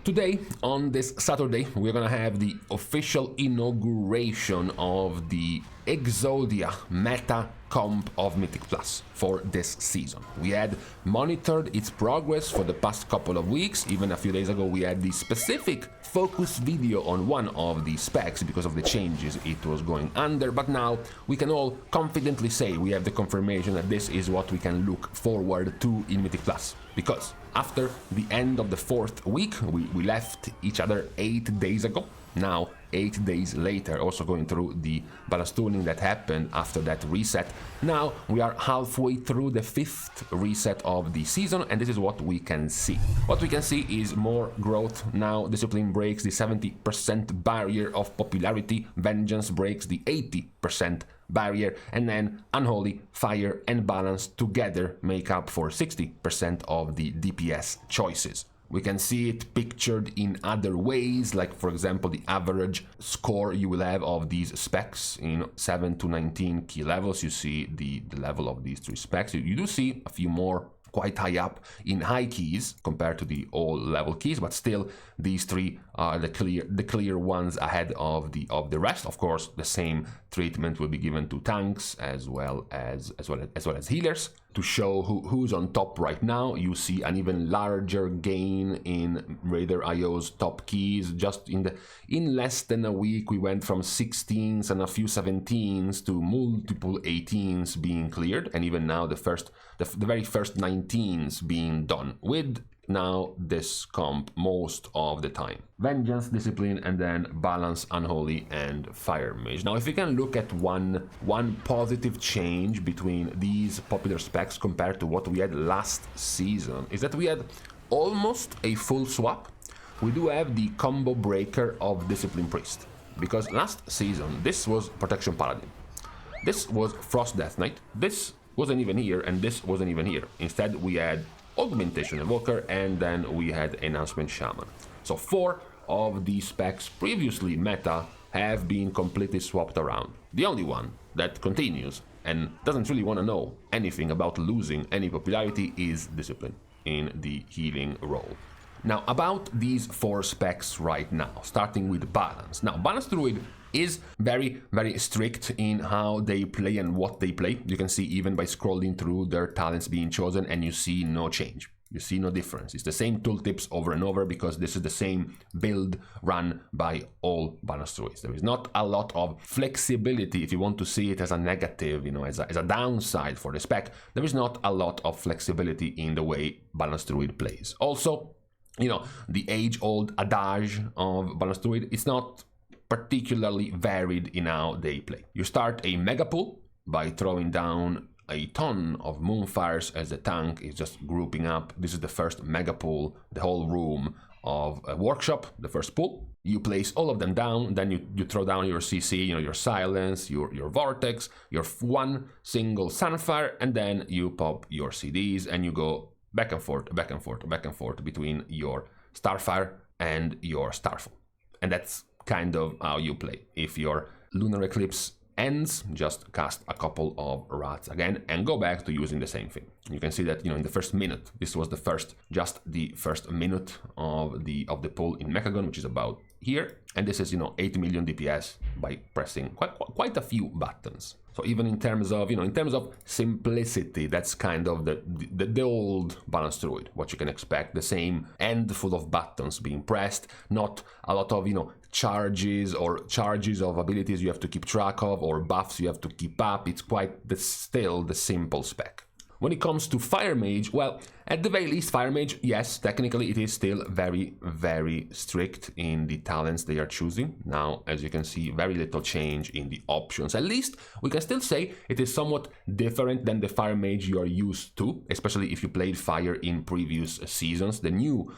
Today, on this Saturday, we're gonna have the official inauguration of the Exodia meta comp of Mythic Plus for this season. We had monitored its progress for the past couple of weeks. Even a few days ago, we had the specific focus video on one of the specs because of the changes it was going under, but now we can all confidently say we have the confirmation that this is what we can look forward to in Mythic Plus. Because after the end of the 4th week, we left each other 8 days ago. Now, 8 days later, also going through the balance tuning that happened after that reset. Now, we are halfway through the 5th reset of the season, and this is what we can see. What we can see is more growth. Now, Discipline breaks the 70% barrier of popularity, Vengeance breaks the 80% barrier, and then Unholy, Fire, and Balance together make up for 60% of the DPS choices. We can see it pictured in other ways, like for example the average score you will have of these specs in 7 to 19 key levels. You see the level of these 3 specs. You do see a few more quite high up in high keys compared to the all level keys, but still these 3 are the clear ones ahead of the rest. Of course, the same treatment will be given to tanks as well as healers. To show who's on top right now, you see an even larger gain in Raider IO's top keys. Just in less than a week, we went from 16s and a few 17s to multiple 18s being cleared, and even now the very first 19s being done with now this comp most of the time. Vengeance, Discipline, and then Balance, Unholy, and Fire Mage. Now, if we can look at one positive change between these popular specs compared to what we had last season, is that we had almost a full swap. We do have the combo breaker of Discipline Priest, because last season this was Protection Paladin, this was Frost Death Knight, this wasn't even here, and this wasn't even here. Instead, we had Augmentation Evoker, and then we had Enhancement Shaman. So 4 of the specs previously meta have been completely swapped around. The only one that continues and doesn't really want to know anything about losing any popularity is Discipline in the healing role. Now, about these 4 specs right now, starting with Balance. Now, Balance Druid is very, very strict in how they play and what they play. You can see even by scrolling through their talents being chosen, and you see no change. You see no difference. It's the same tooltips over and over because this is the same build run by all Balance Druids. There is not a lot of flexibility. If you want to see it as a negative, as a downside for the spec, there is not a lot of flexibility in the way Balance Druid plays. Also, the age-old adage of Balance Druid, it's not particularly varied in how they play. You start a mega pool by throwing down a ton of Moonfires as the tank is just grouping up. This is the first mega pool, the whole room of a workshop, the first pool. You place all of them down, then you throw down your CC, your Silence, your Vortex, your one single Sunfire, and then you pop your CDs and you go back and forth, back and forth, back and forth between your Starfire and your Starfall. And that's kind of how you play. If your Lunar Eclipse ends, just cast a couple of Rats again and go back to using the same thing. You can see that in the first minute, this was the first minute of the pull in Mechagon, which is about here, and this is 8 million DPS by pressing quite a few buttons. So even in terms of simplicity, that's kind of the old Balance Druid, what you can expect. The same end full of buttons being pressed, not a lot of charges of abilities you have to keep track of or buffs you have to keep up. It's still the simple spec. When it comes to Fire Mage, well, at the very least, Fire Mage, yes, technically it is still very, very strict in the talents they are choosing. Now, as you can see, very little change in the options. At least we can still say it is somewhat different than the Fire Mage you are used to, especially if you played Fire in previous seasons. The new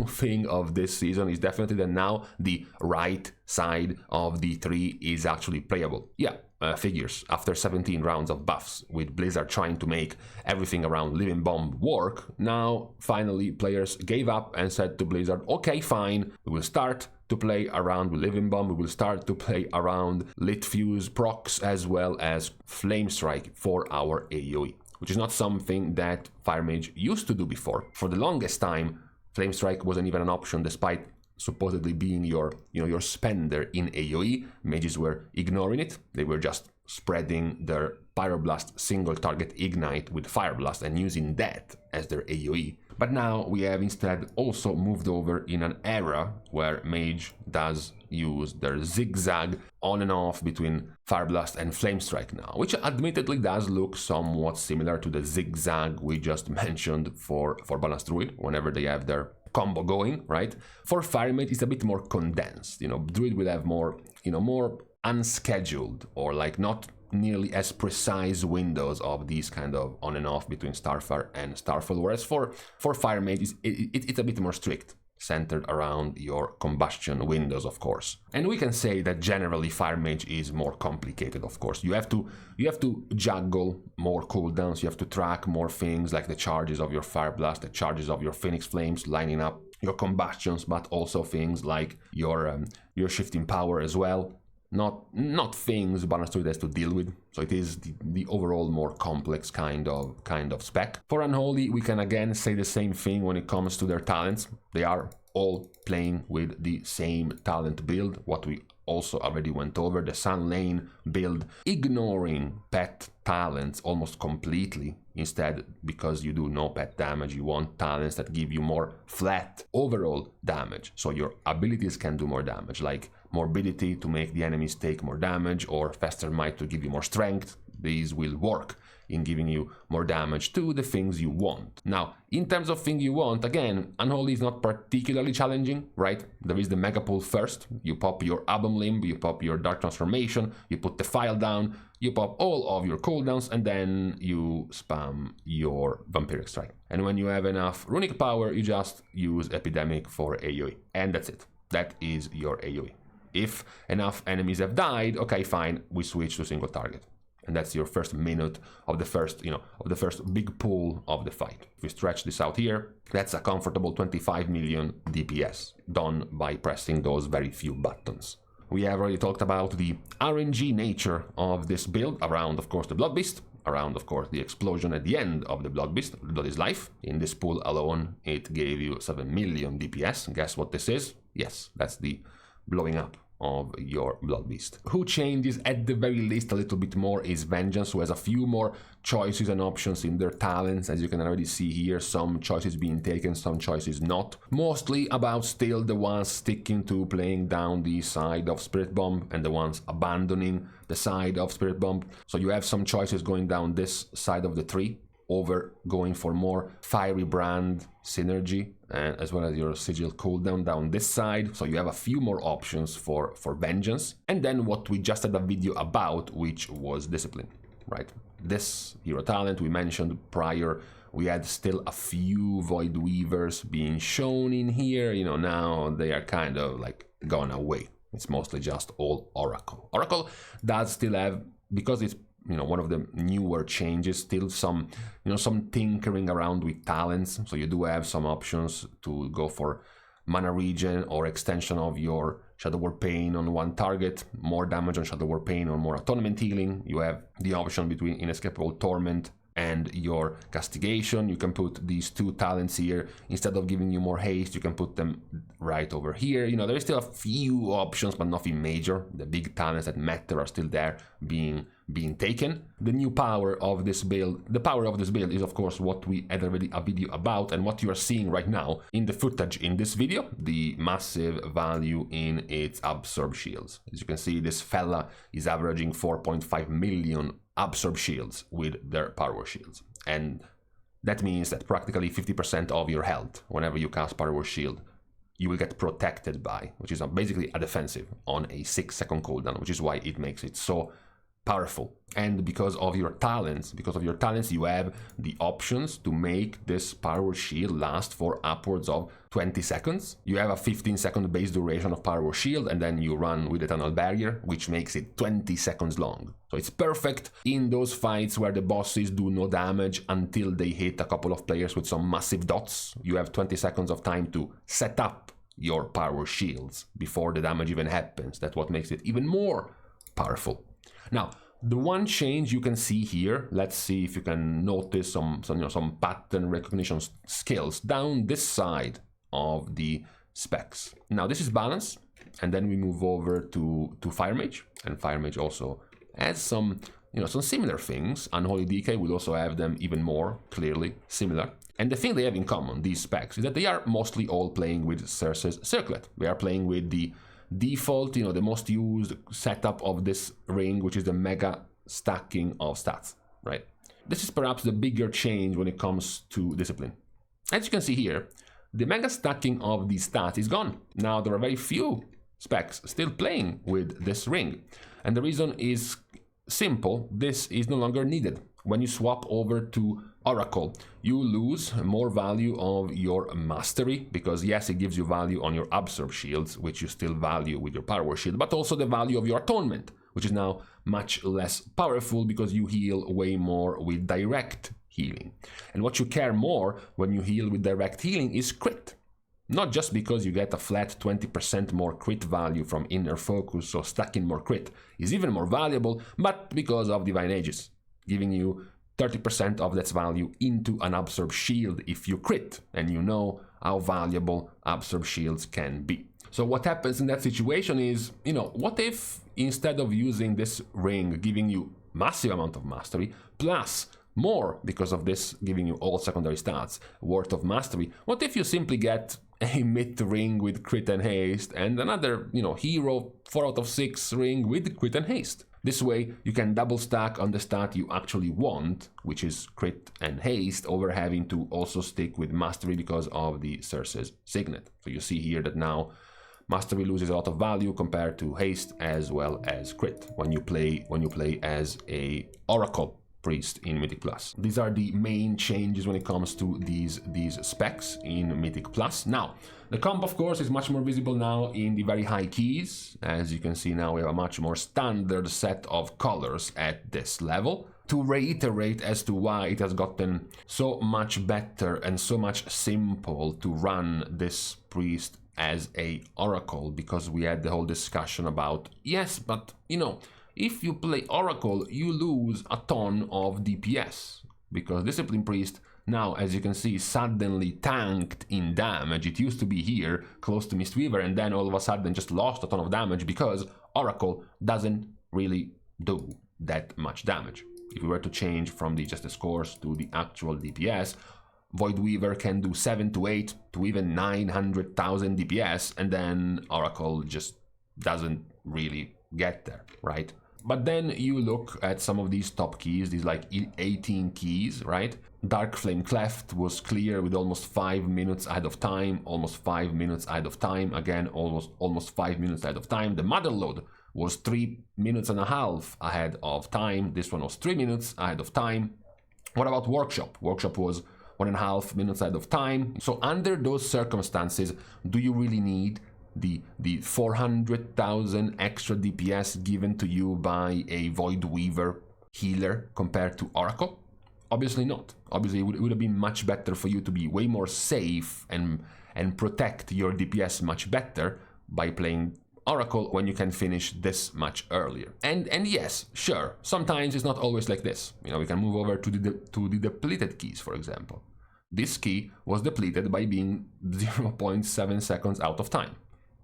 thing of this season is definitely that now the right side of the tree is actually playable. Yeah. Figures after 17 rounds of buffs with Blizzard trying to make everything around Living Bomb work. Now finally players gave up and said to Blizzard, okay, fine, we will start to play around with Living Bomb, we will start to play around Lit Fuse procs as well as Flame Strike for our AoE, which is not something that Fire Mage used to do before. For the longest time, Flame Strike wasn't even an option despite supposedly being your spender in AoE. Mages were ignoring it. They were just spreading their Pyroblast single target ignite with Fire Blast and using that as their AoE. But now we have instead also moved over in an era where Mage does use their zigzag on and off between Fire Blast and Flame Strike now, which admittedly does look somewhat similar to the zigzag we just mentioned for Balanced Druid whenever they have their combo going, right? For Fire Mage, it's a bit more condensed. Druid will have more, more unscheduled or like not nearly as precise windows of these kind of on and off between Starfire and Starfall, whereas for Fire Mage, it's a bit more strict, centered around your combustion windows, of course. And we can say that generally Fire Mage is more complicated, of course. You have to juggle more cooldowns, you have to track more things like the charges of your Fire Blast, the charges of your Phoenix Flames, lining up your combustions, but also things like your shifting power as well. Not things Balanced Druid has to deal with, so it is the overall more complex kind of spec. For Unholy, we can again say the same thing when it comes to their talents. They are all playing with the same talent build, what we also already went over, the Sun Lane build, ignoring pet talents almost completely. Instead, because you do no pet damage, you want talents that give you more flat overall damage, so your abilities can do more damage, like Morbidity to make the enemies take more damage, or Faster Might to give you more strength. These will work in giving you more damage to the things you want. Now, in terms of things you want, again, Unholy is not particularly challenging, right? There is the Mega Pull first. You pop your Album Limb, you pop your Dark Transformation, you put the file down, you pop all of your cooldowns, and then you spam your Vampiric Strike. And when you have enough Runic Power, you just use Epidemic for AoE. And that's it. That is your AoE. If enough enemies have died, okay, fine, we switch to single target. And that's your first minute of the first, of the first big pull of the fight. If we stretch this out here, that's a comfortable 25 million DPS, done by pressing those very few buttons. We have already talked about the RNG nature of this build, around, of course, the Blood Beast, around, of course, the explosion at the end of the Blood Beast. Blood is life. In this pool alone, it gave you 7 million DPS. Guess what this is? Yes, that's the blowing up of your Blood Beast. Who changes at the very least a little bit more is Vengeance, who has a few more choices and options in their talents. As you can already see here, some choices being taken, some choices not. Mostly about still the ones sticking to playing down the side of Spirit Bomb and the ones abandoning the side of Spirit Bomb. So you have some choices going down this side of the tree, over going for more Fiery Brand synergy, and as well as your Sigil cooldown down this side. So you have a few more options for Vengeance. And then what we just had a video about, which was Discipline, right? This hero talent we mentioned prior, we had still a few Void Weavers being shown in here. Now they are kind of like gone away. It's mostly just all Oracle. Oracle does still have, because it's one of the newer changes, still some tinkering around with talents. So you do have some options to go for mana regen or extension of your Shadow War Pain on one target, more damage on Shadow War Pain or more Atonement Healing. You have the option between Inescapable Torment and your Castigation. You can put these two talents here. Instead of giving you more haste, you can put them right over here. There is still a few options, but nothing major. The big talents that matter are still there being taken. The new power of this build, is of course what we had already a video about, and what you are seeing right now in the footage in this video, the massive value in its Absorb Shields. As you can see, this fella is averaging 4.5 million Absorb Shields with their Power Shields. And that means that practically 50% of your health, whenever you cast Power Shield, you will get protected by, which is basically a defensive on a 6-second cooldown, which is why it makes it so powerful. And because of your talents, you have the options to make this Power Shield last for upwards of 20 seconds. You have a 15-second base duration of Power Shield, and then you run with Eternal Barrier, which makes it 20 seconds long. So it's perfect in those fights where the bosses do no damage until they hit a couple of players with some massive dots. You have 20 seconds of time to set up your Power Shields before the damage even happens. That's what makes it even more powerful. Now, the one change you can see here, let's see if you can notice some pattern recognition skills down this side of the specs. Now this is balance, and then we move over to Fire Mage, and Fire Mage also has some, some similar things. Unholy DK will also have them even more clearly similar. And the thing they have in common, these specs, is that they are mostly all playing with Cyrce's Circlet. We are playing with the default, the most used setup of this ring, which is the mega stacking of stats, right? This is perhaps the bigger change when it comes to discipline. As you can see here, the mega stacking of these stats is gone. Now there are very few specs still playing with this ring. And the reason is simple, this is no longer needed. When you swap over to Oracle, you lose more value of your mastery, because yes, it gives you value on your absorb shields, which you still value with your power shield, but also the value of your atonement, which is now much less powerful because you heal way more with direct healing. And what you care more when you heal with direct healing is crit. Not just because you get a flat 20% more crit value from inner focus, so stacking more crit is even more valuable, but because of Divine Ages, giving you 30% of that value into an absorb shield if you crit, and you know how valuable absorb shields can be. So what happens in that situation is, what if instead of using this ring giving you massive amount of mastery, plus more because of this giving you all secondary stats worth of mastery, what if you simply get a myth ring with crit and haste and another, hero 4 out of 6 ring with crit and haste? This way you can double stack on the stat you actually want, which is crit and haste, over having to also stick with mastery because of the Cyrce's signet. So you see here that now mastery loses a lot of value compared to haste as well as crit when you play as a Oracle priest in Mythic Plus. These are the main changes when it comes to these specs in Mythic Plus. Now, the comp, of course, is much more visible now in the very high keys. As you can see now, we have a much more standard set of colors at this level. To reiterate as to why it has gotten so much better and so much simple to run this priest as a Oracle, because we had the whole discussion about, yes, but, if you play Oracle, you lose a ton of DPS, because Discipline Priest now, as you can see, suddenly tanked in damage. It used to be here, close to Mistweaver, and then all of a sudden just lost a ton of damage because Oracle doesn't really do that much damage. If we were to change from just the scores to the actual DPS, Voidweaver can do 7 to 8 to even 900,000 DPS, and then Oracle just doesn't really get there, right? But then you look at some of these top keys, these like 18 keys, right? Dark Flame Cleft was clear with almost 5 minutes ahead of time, almost 5 minutes ahead of time, again, almost 5 minutes ahead of time. The Motherload was 3.5 minutes ahead of time. This one was 3 minutes ahead of time. What about Workshop? Workshop was 1.5 minutes ahead of time. So under those circumstances, do you really need the 400,000 extra DPS given to you by a Voidweaver healer compared to Oracle? Obviously not. Obviously, it would have been much better for you to be way more safe and protect your DPS much better by playing Oracle when you can finish this much earlier. And yes, sure, sometimes it's not always like this. We can move over to the depleted keys, for example. This key was depleted by being 0.7 seconds out of time.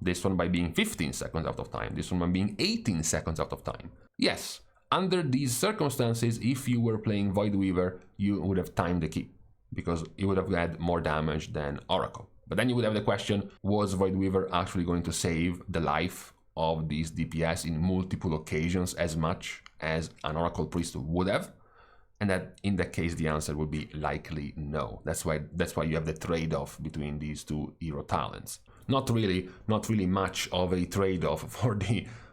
This one by being 15 seconds out of time. This one by being 18 seconds out of time. Yes, under these circumstances, if you were playing Voidweaver, you would have timed the key, because it would have had more damage than Oracle. But then you would have the question, was Voidweaver actually going to save the life of these DPS in multiple occasions as much as an Oracle Priest would have? And that in that case, the answer would be likely no. That's why you have the trade-off between these two hero talents. Not really much of a trade-off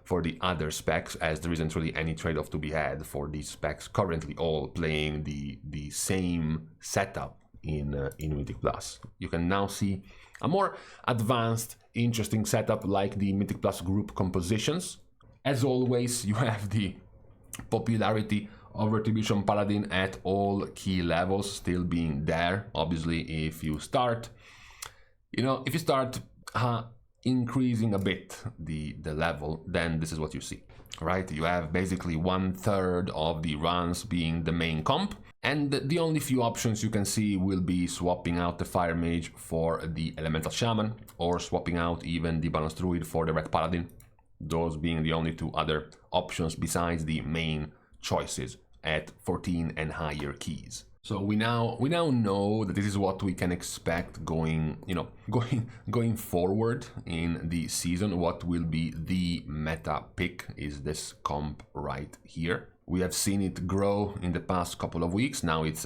for the other specs, as there isn't really any trade-off to be had for these specs currently all playing the same setup in Mythic Plus. You can now see a more advanced, interesting setup like the Mythic Plus group compositions. As always, you have the popularity of Retribution Paladin at all key levels still being there. Obviously, if you start increasing a bit the level, then this is what you see, right? You have basically 1/3 of the runs being the main comp, and the only few options you can see will be swapping out the Fire Mage for the Elemental Shaman, or swapping out even the Balance Druid for the Red Paladin. Those being the only two other options besides the main choices at 14 and higher keys. So we now know that this is what we can expect going forward in the season. What will be the meta pick is this comp right here. We have seen it grow in the past couple of weeks. Now it's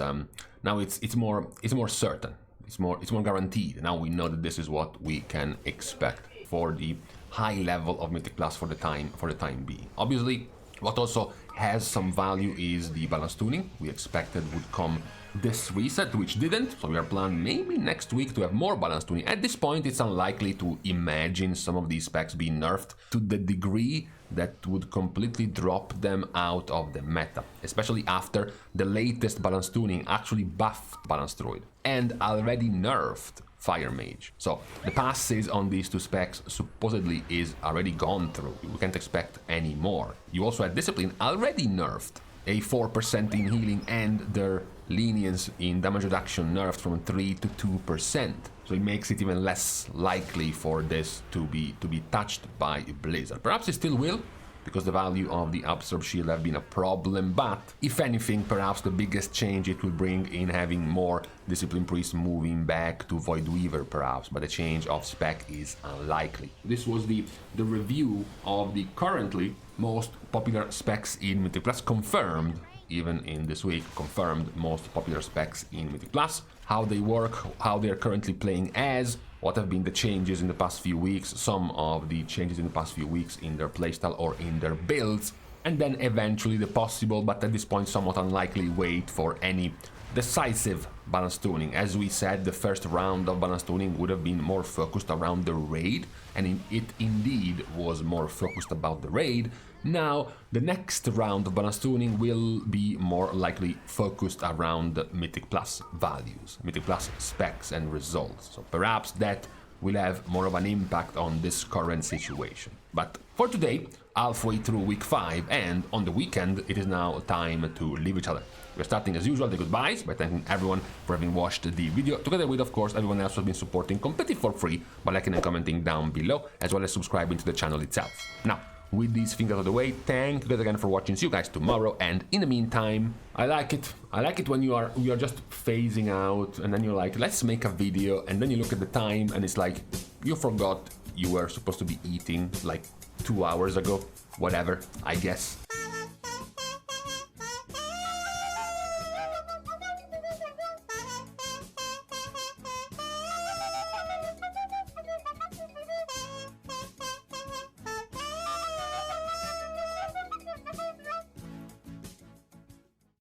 more certain. It's more guaranteed. Now we know that this is what we can expect for the high level of Mythic Plus for the time being. Obviously, what also has some value is the balance tuning. We expected would come this reset, which didn't, so we are planning maybe next week to have more balance tuning. At this point, it's unlikely to imagine some of these specs being nerfed to the degree that would completely drop them out of the meta, especially after the latest balance tuning actually buffed Balance Druid and already nerfed Fire Mage. So the passes on these two specs supposedly is already gone through. We can't expect any more. You also had Discipline already nerfed, a 4% in healing, and their lenience in damage reduction nerfed from 3 to 2%. So it makes it even less likely for this to be touched by Blizzard. Perhaps it still will, because the value of the Absorb Shield have been a problem, but if anything, perhaps the biggest change it will bring in having more Discipline Priests moving back to Void Weaver, perhaps, but the change of spec is unlikely. This was the review of the currently most popular specs in Mythic Plus, confirmed, even in this week, confirmed most popular specs in Mythic Plus, how they work, how they are currently playing as, what have been the changes in the past few weeks, some of the changes in the past few weeks in their playstyle or in their builds, and then eventually the possible, but at this point somewhat unlikely, wait for any decisive balance tuning. As we said, the first round of balance tuning would have been more focused around the raid, and it indeed was more focused about the raid. Now, the next round of balance tuning will be more likely focused around Mythic Plus values, Mythic Plus specs and results. So perhaps that will have more of an impact on this current situation. But for today, halfway through week 5 and on the weekend, it is now time to leave each other. We're starting as usual the goodbyes by thanking everyone for having watched the video, together with, of course, everyone else who has been supporting completely for free by liking and commenting down below, as well as subscribing to the channel itself. Now, with these things out of the way, thank you guys again for watching. See you guys tomorrow, and in the meantime, I like it when you are just phasing out, and then you're like, let's make a video, and then you look at the time, and it's like, you forgot you were supposed to be eating like 2 hours ago. Whatever, I guess.